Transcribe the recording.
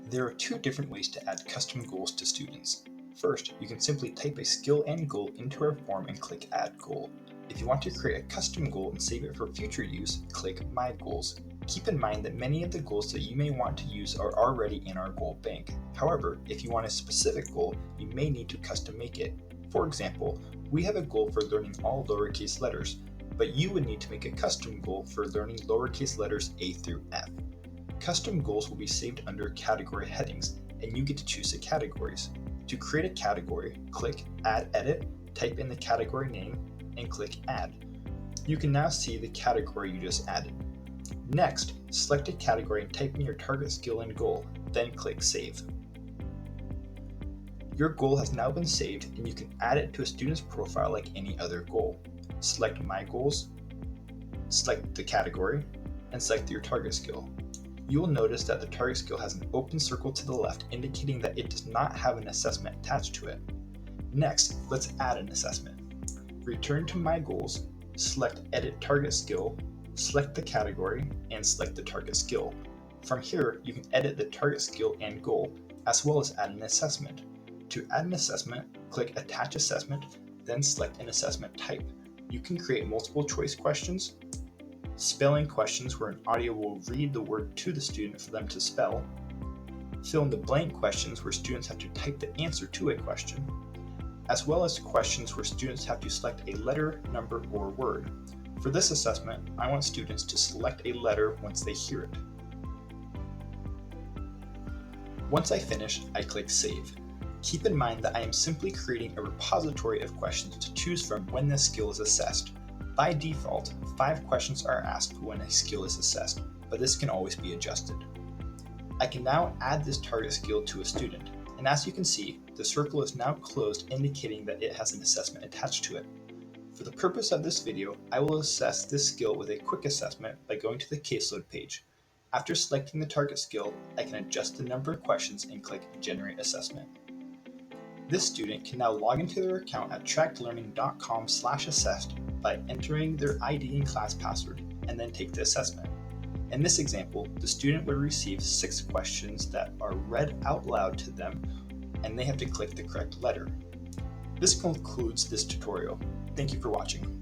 There are two different ways to add custom goals to students. First, you can simply type a skill and goal into our form and click Add Goal. If you want to create a custom goal and save it for future use, click My Goals. Keep in mind that many of the goals that you may want to use are already in our goal bank. However, if you want a specific goal, you may need to custom make it. For example, we have a goal for learning all lowercase letters, but you would need to make a custom goal for learning lowercase letters A through F. Custom goals will be saved under category headings, and you get to choose the categories. To create a category, click Add Edit, type in the category name, and click Add. You can now see the category you just added. Next, select a category and type in your target skill and goal, then click Save. Your goal has now been saved, and you can add it to a student's profile like any other goal. Select My Goals, select the category, and select your target skill. You will notice that the target skill has an open circle to the left, indicating that it does not have an assessment attached to it. Next, let's add an assessment. Return to My Goals, select Edit Target Skill, select the category, and select the target skill. From here, you can edit the target skill and goal, as well as add an assessment. To add an assessment, click Attach Assessment, then select an assessment type. You can create multiple choice questions, spelling questions where an audio will read the word to the student for them to spell, fill in the blank questions where students have to type the answer to a question, as well as questions where students have to select a letter, number, or word. For this assessment, I want students to select a letter once they hear it. Once I finish, I click Save. Keep in mind that I am simply creating a repository of questions to choose from when this skill is assessed. By default, 5 questions are asked when a skill is assessed, but this can always be adjusted. I can now add this target skill to a student, and as you can see, the circle is now closed, indicating that it has an assessment attached to it. For the purpose of this video, I will assess this skill with a quick assessment by going to the caseload page. After selecting the target skill, I can adjust the number of questions and click Generate Assessment. This student can now log into their account at trackedlearning.com/assessed by entering their ID and class password, and then take the assessment. In this example, the student would receive 6 questions that are read out loud to them, and they have to click the correct letter. This concludes this tutorial. Thank you for watching.